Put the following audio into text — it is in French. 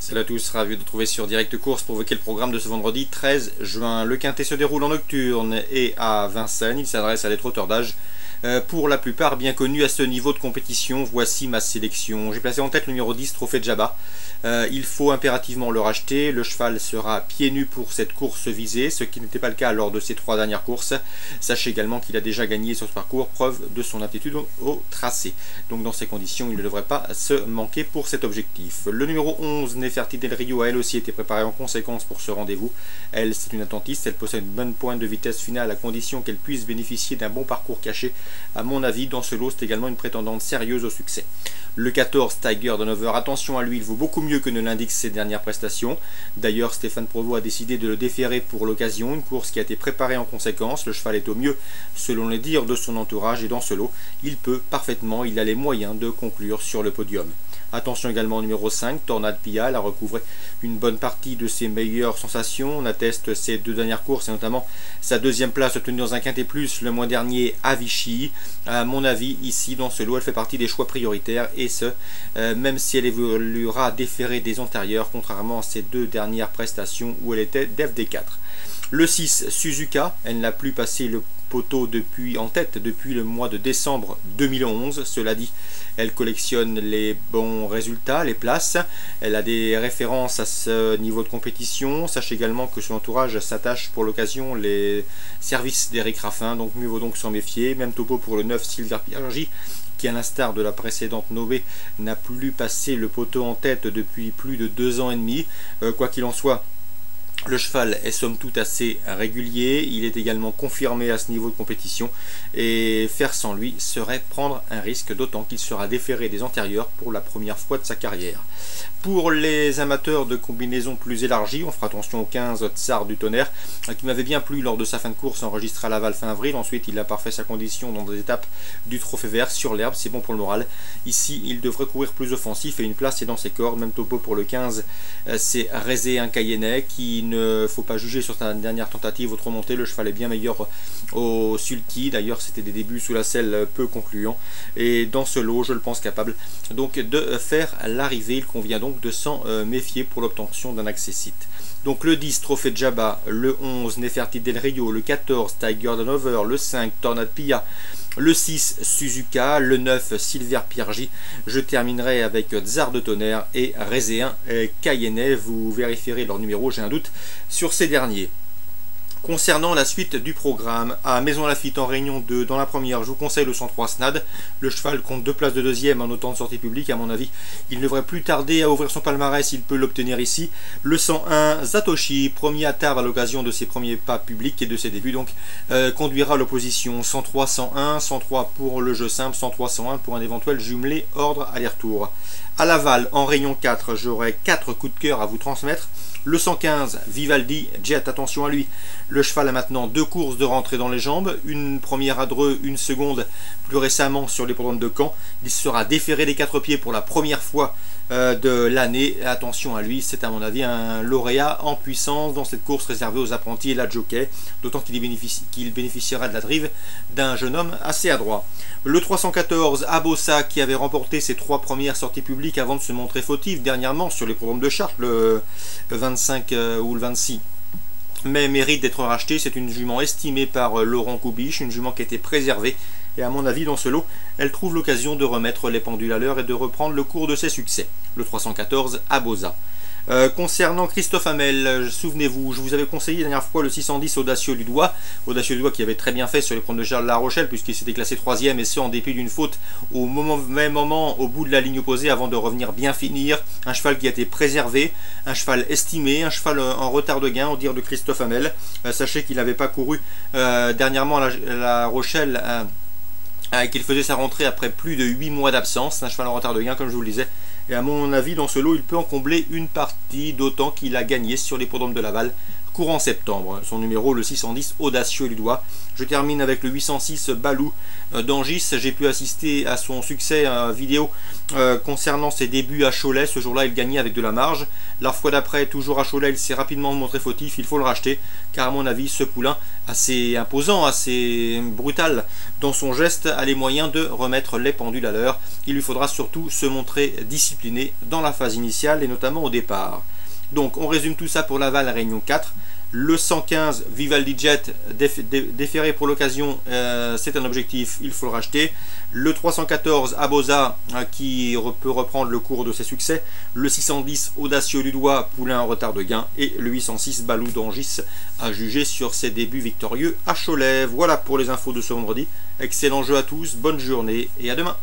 Salut à tous, ravi de trouver sur Direct Course pour évoquer le programme de ce vendredi 13 juin. Le quintet se déroule en nocturne et à Vincennes. Il s'adresse à des trotteurs d'âge pour la plupart bien connus à ce niveau de compétition. Voici ma sélection. J'ai placé en tête le numéro 10, Trophée de Jabba. Il faut impérativement le racheter. Le cheval sera pieds nus pour cette course visée, ce qui n'était pas le cas lors de ses 3 dernières courses. Sachez également qu'il a déjà gagné sur ce parcours, preuve de son aptitude au tracé. Donc dans ces conditions, il ne devrait pas se manquer pour cet objectif. Le numéro 11, Neferti Del Rio, a elle aussi été préparée en conséquence pour ce rendez-vous. Elle, c'est une attentiste, elle possède une bonne pointe de vitesse finale à condition qu'elle puisse bénéficier d'un bon parcours caché. À mon avis, dans ce lot, c'est également une prétendante sérieuse au succès. Le 14, Tiger de 9h, attention à lui, il vaut beaucoup mieux que ne l'indiquent ses dernières prestations. D'ailleurs, Stéphane Provost a décidé de le déférer pour l'occasion, une course qui a été préparée en conséquence. Le cheval est au mieux, selon les dires de son entourage, et dans ce lot, il peut parfaitement, il a les moyens de conclure sur le podium. Attention également au numéro 5, Tornade Pia, elle a recouvré une bonne partie de ses meilleures sensations. On atteste ses 2 dernières courses et notamment sa 2e place obtenue dans un quintet plus le mois dernier à Vichy. À mon avis, ici, dans ce lot, elle fait partie des choix prioritaires et ce, même si elle évoluera déférée des antérieures, contrairement à ses 2 dernières prestations où elle était d'FD4. Le 6, Suzuka, elle n'a plus passé le poteau en tête depuis le mois de décembre 2011. Cela dit, elle collectionne les bons résultats, les places. Elle a des références à ce niveau de compétition. Sachez également que son entourage s'attache pour l'occasion les services d'Éric Raffin, donc mieux vaut donc s'en méfier. Même topo pour le 9, Silver Piergi, qui à l'instar de la précédente Nové n'a plus passé le poteau en tête depuis plus de 2 ans et demi. Quoi qu'il en soit, le cheval est somme toute assez régulier, il est également confirmé à ce niveau de compétition et faire sans lui serait prendre un risque, d'autant qu'il sera déféré des antérieurs pour la première fois de sa carrière. Pour les amateurs de combinaisons plus élargies, on fera attention au 15 Tsar du Tonnerre, qui m'avait bien plu lors de sa fin de course enregistrée à Laval fin avril. Ensuite, il a parfait sa condition dans des étapes du Trophée Vert sur l'herbe, c'est bon pour le moral. Ici, il devrait courir plus offensif et une place est dans ses cordes. Même topo pour le 15, c'est Rézé un Cayennais qui ne faut pas juger sur sa dernière tentative au trop monté. Le cheval est bien meilleur au sulky. D'ailleurs, c'était des débuts sous la selle peu concluants. Et dans ce lot, je le pense capable donc de faire l'arrivée. Il convient donc de s'en méfier pour l'obtention d'un accessite. Donc le 10, Trophée de Jabba, le 11, Neferti Del Rio, le 14, Tiger de 9h, le 5, Tornade Pia, le 6, Suzuka, le 9, Silver Piergi. Je terminerai avec Tsar de Tonnerre et Rézéen Cayennais. Vous vérifierez leur numéro, j'ai un doute sur ces derniers. Concernant la suite du programme, à Maison Lafitte en Réunion 2, dans la première, je vous conseille le 103 Snad. Le cheval compte 2 places de 2e en autant de sorties publiques. À mon avis, il ne devrait plus tarder à ouvrir son palmarès, il peut l'obtenir ici. Le 101 Zatoshi, premier à Tarbes à l'occasion de ses premiers pas publics et de ses débuts, donc conduira l'opposition. 103 101, 103 pour le jeu simple, 103 101 pour un éventuel jumelé ordre aller-retour. À Laval, en Réunion 4, j'aurai 4 coups de cœur à vous transmettre. Le 115, Vivaldi, Jet, attention à lui. Le cheval a maintenant 2 courses de rentrée dans les jambes, une première à Dreux, une seconde plus récemment sur l'hippodrome de Caen. Il sera déféré des 4 pieds pour la première fois de l'année. Attention à lui, c'est à mon avis un lauréat en puissance dans cette course réservée aux apprentis et la jockey, d'autant qu'il bénéficiera de la drive d'un jeune homme assez adroit. Le 314, Abossa, qui avait remporté ses 3 premières sorties publiques avant de se montrer fautif dernièrement sur les programmes de Chartres, le 25 ou le 26, mais mérite d'être racheté. C'est une jument estimée par Laurent Coubiche, une jument qui a été préservée et à mon avis dans ce lot elle trouve l'occasion de remettre les pendules à l'heure et de reprendre le cours de ses succès. Le 314, Abossa. Concernant Christophe Hamel, souvenez-vous, je vous avais conseillé la dernière fois le 610 Audacieux du Doigt qui avait très bien fait sur les promes de Charles La Rochelle puisqu'il s'était classé 3e et ce en dépit d'une faute au même moment au bout de la ligne opposée avant de revenir bien finir. Un cheval qui a été préservé, un cheval estimé, un cheval en retard de gain au dire de Christophe Hamel. Sachez qu'il n'avait pas couru dernièrement à La Rochelle qu'il faisait sa rentrée après plus de 8 mois d'absence. Un cheval en retard de gain comme je vous le disais. Et à mon avis, dans ce lot, il peut en combler une partie, d'autant qu'il a gagné sur l'hippodrome de Laval courant septembre. Son numéro, le 610, Audacieux du Doigt. Je termine avec le 806 Balou d'Angis. J'ai pu assister à son succès vidéo concernant ses débuts à Cholet. Ce jour-là, il gagnait avec de la marge. La fois d'après, toujours à Cholet, il s'est rapidement montré fautif. Il faut le racheter, car à mon avis, ce poulain, assez imposant, assez brutal dans son geste, a les moyens de remettre les pendules à l'heure. Il lui faudra surtout se montrer discipliné dans la phase initiale et notamment au départ. Donc on résume tout ça pour Laval Réunion 4. Le 115 Vivaldi Jet déféré pour l'occasion, c'est un objectif, il faut le racheter. Le 314 Abosa qui peut reprendre le cours de ses succès. Le 610 Audacieux Ludois, poulain en retard de gain. Et le 806 Balou d'Angis à juger sur ses débuts victorieux à Cholet. Voilà pour les infos de ce vendredi. Excellent jeu à tous, bonne journée et à demain.